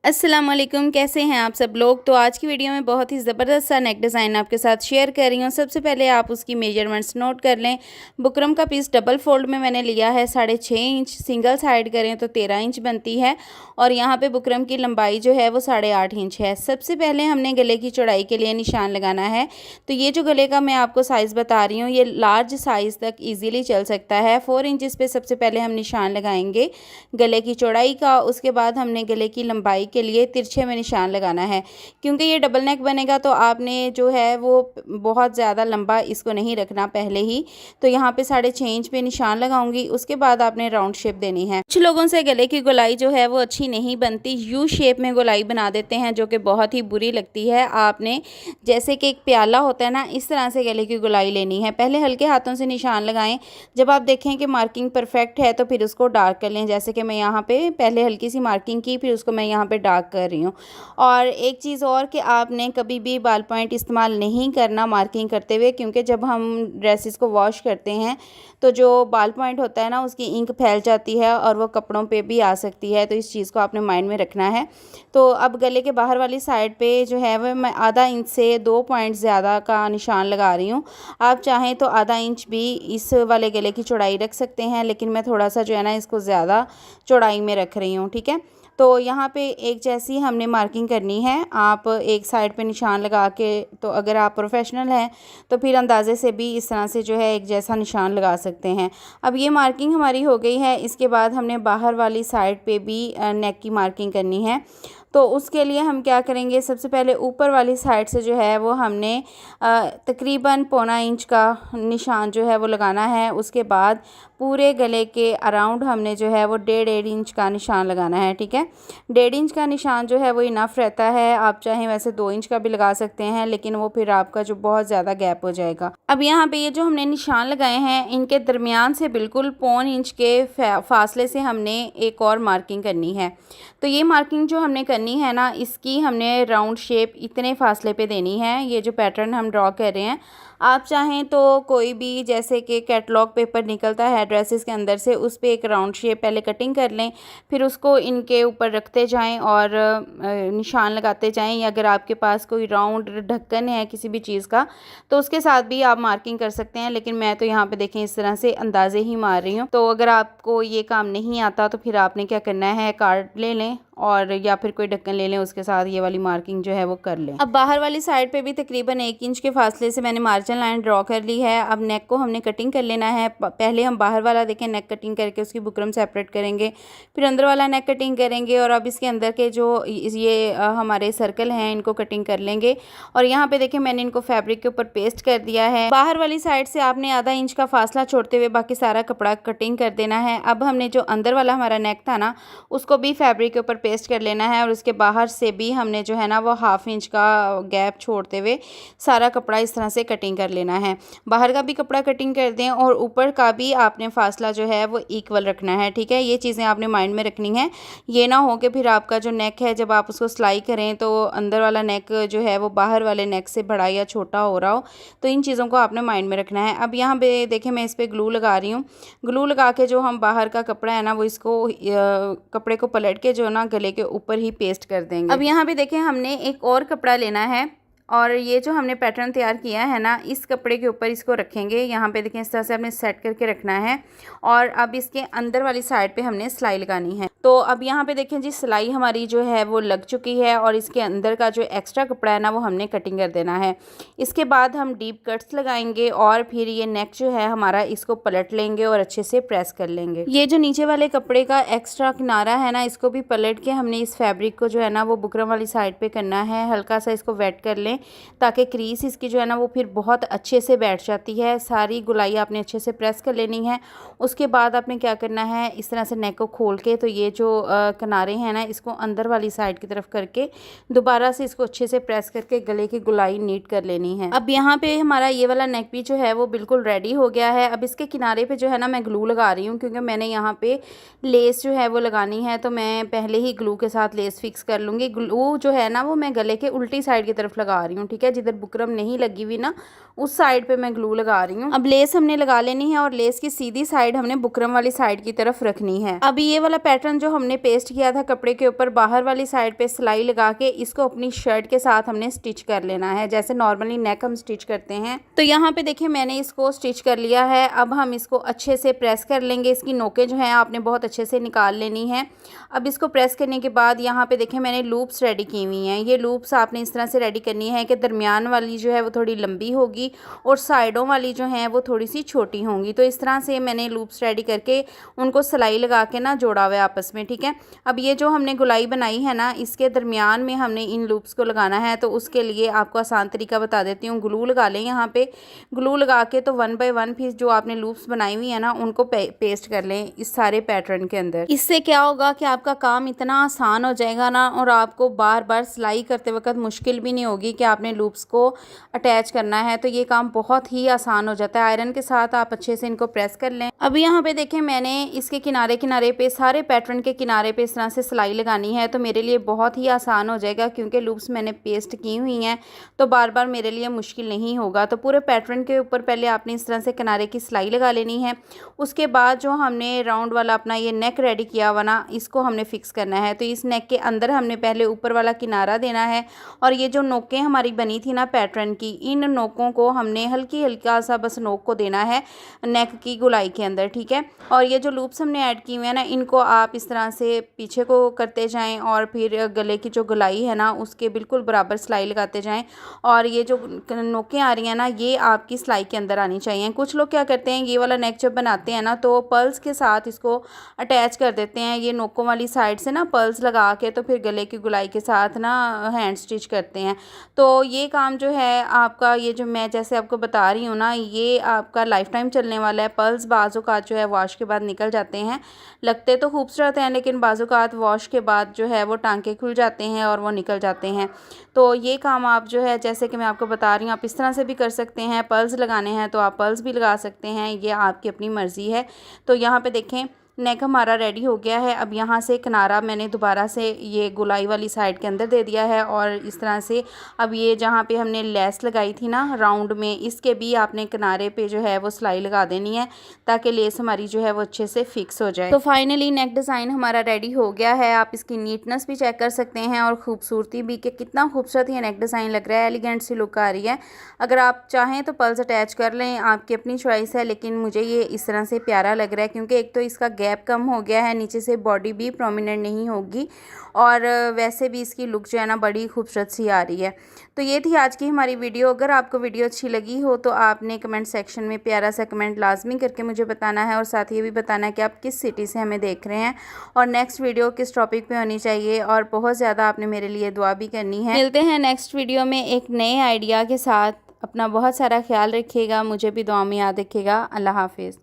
अस्सलाम वालेकुम, कैसे हैं आप सब लोग। तो आज की वीडियो में बहुत ही ज़बरदस्त सा नेक डिज़ाइन आपके साथ शेयर कर रही हूँ। सबसे पहले आप उसकी मेजरमेंट्स नोट कर लें। बुकरम का पीस डबल फोल्ड में मैंने लिया है 6.5 इंच, सिंगल साइड करें तो 13 इंच बनती है और यहाँ पे बुकरम की लंबाई जो है वो 8.5 इंच है। सबसे पहले हमने गले की चौड़ाई के लिए निशान लगाना है। तो ये जो गले का मैं आपको साइज़ बता रही हूँ ये लार्ज साइज़ तक ईज़िली चल सकता है। 4 इंचज़ पे सबसे पहले हम निशान लगाएंगे गले की चौड़ाई का। उसके बाद हमने गले की लंबाई के लिए तिरछे में निशान लगाना है, क्योंकि ये डबल नेक बनेगा तो आपने जो है वो बहुत ज़्यादा लंबा इसको नहीं रखना पहले ही। तो यहाँ पे 6.5 इंच पे निशान लगाऊंगी। उसके बाद आपने राउंड शेप देनी है। कुछ लोगों से गले की गोलाई जो है वो अच्छी नहीं बनती, यू शेप में गोलाई बना देते हैं जो कि बहुत ही बुरी लगती है। आपने जैसे कि एक प्याला होता है ना, इस तरह से गले की गोलाई लेनी है। पहले हल्के हाथों से निशान लगाएं। जब आप देखें कि मार्किंग परफेक्ट है तो फिर उसको डार्क कर लें। जैसे कि मैं यहाँ पे पहले हल्की सी मार्किंग की, फिर उसको मैं यहाँ पे डार्क कर रही हूँ। और एक चीज़ और कि आपने कभी भी बाल पॉइंट इस्तेमाल नहीं करना मार्किंग करते हुए, क्योंकि जब हम ड्रेसेस को वॉश करते हैं तो जो बाल पॉइंट होता है ना उसकी इंक फैल जाती है और वो कपड़ों पे भी आ सकती है। तो इस चीज़ को आपने माइंड में रखना है। तो अब गले के बाहर वाली साइड पे जो है वो मैं आधा इंच से 2 पॉइंट ज़्यादा का निशान लगा रही हूँ। आप चाहें तो आधा इंच भी इस वाले गले की चौड़ाई रख सकते हैं, लेकिन मैं थोड़ा सा जो है ना इसको ज़्यादा चौड़ाई में रख रही हूँ। ठीक है, तो यहाँ पे एक जैसी हमने मार्किंग करनी है। आप एक साइड पे निशान लगा के, तो अगर आप प्रोफेशनल हैं तो फिर अंदाजे से भी इस तरह से जो है एक जैसा निशान लगा सकते हैं। अब ये मार्किंग हमारी हो गई है। इसके बाद हमने बाहर वाली साइड पे भी नेक की मार्किंग करनी है। तो उसके लिए हम क्या करेंगे, सबसे पहले ऊपर वाली साइड से जो है वो हमने तकरीबन 1.25 इंच का निशान जो है वो लगाना है। उसके बाद पूरे गले के अराउंड हमने जो है वो 1.5 इंच का निशान लगाना है। ठीक है, 1.5 इंच का निशान जो है वो इनफ रहता है। आप चाहें वैसे 2 इंच का भी लगा सकते हैं, लेकिन वो फिर आपका जो बहुत ज़्यादा गैप हो जाएगा। अब यहाँ पे ये जो हमने निशान लगाए हैं इनके दरमियान से बिल्कुल 1.25 इंच के फासले से हमने एक और मार्किंग करनी है। तो ये मार्किंग जो हमने करनी है ना, इसकी हमने राउंड शेप इतने फासले पे देनी है। ये जो पैटर्न हम ड्रॉ कर रहे हैं, आप चाहें तो कोई भी जैसे कि कैटलॉग पेपर निकलता है ड्रेसेस के अंदर से, उस पे एक राउंड शेप पहले कटिंग कर लें, फिर उसको इनके ऊपर रखते जाएं और निशान लगाते जाएं। या अगर आपके पास कोई राउंड ढक्कन है किसी भी चीज़ का तो उसके साथ भी आप मार्किंग कर सकते हैं, लेकिन मैं तो यहाँ पे देखें इस तरह से अंदाजे ही मार रही हूँ। तो अगर आपको ये काम नहीं आता तो फिर आपने क्या करना है, कार्ड ले लें और या फिर कोई ढक्कन ले लें, उसके साथ ये वाली मार्किंग जो है वो कर लें। अब बाहर वाली साइड पे भी तकरीबन 1 इंच के फासले से मैंने मार्जिन लाइन ड्रॉ कर ली है। अब नेक को हमने कटिंग कर लेना है। पहले हम बाहर वाला देखें नेक कटिंग करके उसकी बुकरम सेपरेट करेंगे, फिर अंदर वाला नेक कटिंग करेंगे और अब इसके अंदर के जो ये हमारे सर्कल हैं इनको कटिंग कर लेंगे। और यहाँ पे देखें मैंने इनको फैब्रिक के ऊपर पेस्ट कर दिया है। बाहर वाली साइड से आपने आधा इंच का फासला छोड़ते हुए बाकी सारा कपड़ा कटिंग कर देना है। अब हमने जो अंदर वाला हमारा नेक था ना उसको भी फैब्रिक के ऊपर पेस्ट कर लेना है और उसके बाहर से भी हमने जो है ना वो 1/2 इंच का गैप छोड़ते हुए सारा कपड़ा इस तरह से कटिंग कर लेना है। बाहर का भी कपड़ा कटिंग कर दें और ऊपर का भी आपने फासला जो है वो इक्वल रखना है। ठीक है, ये चीज़ें आपने माइंड में रखनी है। ये ना हो कि फिर आपका जो नेक है जब आप उसको सिलाई करें तो अंदर वाला नेक जो है वो बाहर वाले नेक से बड़ा या छोटा हो रहा हो। तो इन चीज़ों को आपने माइंड में रखना है। अब यहाँ पे देखें मैं इस पर ग्लू लगा रही हूँ। ग्लू लगा के जो हम बाहर का कपड़ा है ना वो इसको कपड़े को पलट के जो ना गले के ऊपर ही पेस्ट कर देंगे। अब यहाँ पे देखें हमने एक और कपड़ा लेना है और ये जो हमने पैटर्न तैयार किया है ना इस कपड़े के ऊपर इसको रखेंगे। यहाँ पे देखें इस तरह से आपने सेट करके रखना है और अब इसके अंदर वाली साइड पे हमने सिलाई लगानी है। तो अब यहाँ पे देखें जी सिलाई हमारी जो है वो लग चुकी है और इसके अंदर का जो एक्स्ट्रा कपड़ा है ना वो हमने कटिंग कर देना है। इसके बाद हम डीप कट्स लगाएंगे और फिर ये नेक जो है हमारा इसको पलट लेंगे और अच्छे से प्रेस कर लेंगे। ये जो नीचे वाले कपड़े का एक्स्ट्रा किनारा है ना इसको भी पलट के हमने इस फैब्रिक को जो है ना वो बुकरम वाली साइड पे करना है। हल्का सा इसको वेट कर लें ताकि क्रीज इसकी जो है ना वो फिर बहुत अच्छे से बैठ जाती है। सारी गुलाई आपने अच्छे से प्रेस कर लेनी है। उसके बाद आपने क्या करना है, इस तरह से नेक को खोल के तो ये जो किनारे हैं ना इसको अंदर वाली साइड की तरफ करके दोबारा से इसको अच्छे से प्रेस करके गले की गुलाई नीट कर लेनी है। अब यहाँ पे हमारा ये वाला नेक भी जो है वो बिल्कुल रेडी हो गया है। अब इसके किनारे पे जो है ना मैं ग्लू लगा रही हूँ, क्योंकि मैंने यहाँ पे लेस जो है वो लगानी है तो मैं पहले ही ग्लू के साथ लेस फिक्स कर लूँगी। ग्लू जो है ना वो मैं गले के उल्टी साइड की तरफ लगा रही हूँ। ठीक है, जिधर बुकरम नहीं लगी हुई ना उस साइड पे मैं ग्लू लगा रही हूँ। अब लेस हमने लगा लेनी है और लेस की सीधी साइड हमने बुकरम वाली साइड की तरफ रखनी है। अभी ये वाला पैटर्न जो हमने पेस्ट किया था कपड़े के ऊपर, बाहर वाली साइड पे सिलाई लगा के इसको अपनी शर्ट के साथ हमने स्टिच कर लेना है, जैसे नॉर्मली नेक हम स्टिच करते हैं। तो यहाँ पे देखिए मैंने इसको स्टिच कर लिया है। अब हम इसको अच्छे से प्रेस कर लेंगे। इसकी नोकें जो हैं आपने बहुत अच्छे से निकाल लेनी है। अब इसको प्रेस करने के बाद यहाँ पे देखिए मैंने लूप्स रेडी की हुई हैं। ये लूप्स आपने इस तरह से रेडी करनी है कि दरमियान वाली जो है वो थोड़ी लंबी होगी और साइडों वाली जो हैं वो थोड़ी सी छोटी होंगी। तो इस तरह से मैंने लूप्स रेडी करके उनको सिलाई लगा के ना जोड़ा हुआ है आपस में, ठीक है। अब ये जो हमने गुलाई बनाई है ना, इसके दरमियान में हमने इन लूप्स को लगाना है। तो उसके लिए आपको आसान तरीका बता देती हूँ। ग्लू लगा लें। यहाँ पे ग्लू लगा के तो 1 बाय 1 पीस जो आपने लूप्स बनाई हुई है ना, उनको पेस्ट कर लें इस सारे पैटर्न के अंदर। इससे क्या होगा कि आपका काम इतना आसान हो जाएगा ना, और आपको बार बार सिलाई करते वक्त मुश्किल भी नहीं होगी कि आपने लूप्स को अटैच करना है। तो ये काम बहुत ही आसान हो जाता है। आयरन के साथ आप अच्छे से इनको प्रेस कर लें। अब यहाँ पे देखें मैंने इसके किनारे किनारे पे, सारे पैटर्न के किनारे पे इस तरह से सिलाई लगानी है। तो मेरे लिए बहुत ही आसान हो जाएगा क्योंकि लूप्स मैंने पेस्ट की हुई हैं, तो बार बार मेरे लिए मुश्किल नहीं होगा। तो पूरे पैटर्न के ऊपर पहले आपने इस तरह से किनारे की सिलाई लगा लेनी है। उसके बाद जो हमने राउंड वाला अपना ये नेक रेडी किया हुआ ना, इसको हमने फिक्स करना है। तो इस नेक के अंदर हमने पहले ऊपर वाला किनारा देना है, और ये जो नोकें हमारी बनी थी ना पैटर्न की, इन नोकों को हमने हल्का सा बस नोक को देना है नेक की गुलाई के अंदर, ठीक है। और ये जो लूप्स हमने ऐड की हुए हैं ना, इनको आप इस तरह से पीछे को करते जाएं और फिर गले की जो गुलाई है ना उसके बिल्कुल बराबर सिलाई लगाते जाएं। और ये जो नोकें आ रही हैं ना, ये आपकी सिलाई के अंदर आनी चाहिए। कुछ लोग क्या करते हैं, ये वाला नेक जब बनाते हैं ना तो पर्ल्स के साथ इसको अटैच कर देते हैं, ये नोकों वाली साइड से ना पर्ल्स लगा के, तो फिर गले की गुलाई के साथ ना हैंड स्टिच करते हैं। तो ये काम जो है आपका, ये जो मैं जैसे आपको बता रही हूँ ना, ये आपका लाइफ टाइम चलने वाला है। पर्ल्स बाज़-औक़ात जो है वॉश के बाद निकल जाते हैं, लगते तो खूबसूरत हैं लेकिन बाज़-औक़ात वॉश के बाद जो है वो टांके खुल जाते हैं और वो निकल जाते हैं। तो ये काम आप जो है, जैसे कि मैं आपको बता रही हूँ, आप इस तरह से भी कर सकते हैं। पर्ल्स लगाने हैं तो आप पर्ल्स भी लगा सकते हैं, ये आपकी अपनी मर्ज़ी है। तो यहाँ पे देखें नेक हमारा रेडी हो गया है। अब यहाँ से किनारा मैंने दोबारा से ये गुलाई वाली साइड के अंदर दे दिया है, और इस तरह से अब ये जहाँ पे हमने लेस लगाई थी ना राउंड में, इसके भी आपने किनारे पे जो है वो सिलाई लगा देनी है ताकि लेस हमारी जो है वो अच्छे से फिक्स हो जाए। तो फाइनली नेक डिज़ाइन हमारा रेडी हो गया है। आप इसकी नीटनेस भी चेक कर सकते हैं और खूबसूरती भी, कि कितना खूबसूरत ये नेक डिज़ाइन लग रहा है, एलिगेंट सी लुक आ रही है। अगर आप चाहें तो पर्ल्स अटैच कर लें, आपकी अपनी चॉइस है, लेकिन मुझे ये इस तरह से प्यारा लग रहा है क्योंकि एक तो इसका गैप कम हो गया है, नीचे से बॉडी भी प्रोमिनेंट नहीं होगी, और वैसे भी इसकी लुक जो है ना बड़ी खूबसूरत सी आ रही है। तो ये थी आज की हमारी वीडियो। अगर आपको वीडियो अच्छी लगी हो तो आपने कमेंट सेक्शन में प्यारा सा कमेंट लाजमी करके मुझे बताना है, और साथ ही ये भी बताना है कि आप किस सिटी से हमें देख रहे हैं और नेक्स्ट वीडियो किस टॉपिक पे होनी चाहिए, और बहुत ज़्यादा आपने मेरे लिए दुआ भी करनी है। मिलते हैं नेक्स्ट वीडियो में एक नए आइडिया के साथ। अपना बहुत सारा ख्याल रखिएगा, मुझे भी दुआ में याद रखिएगा। अल्लाह हाफिज़।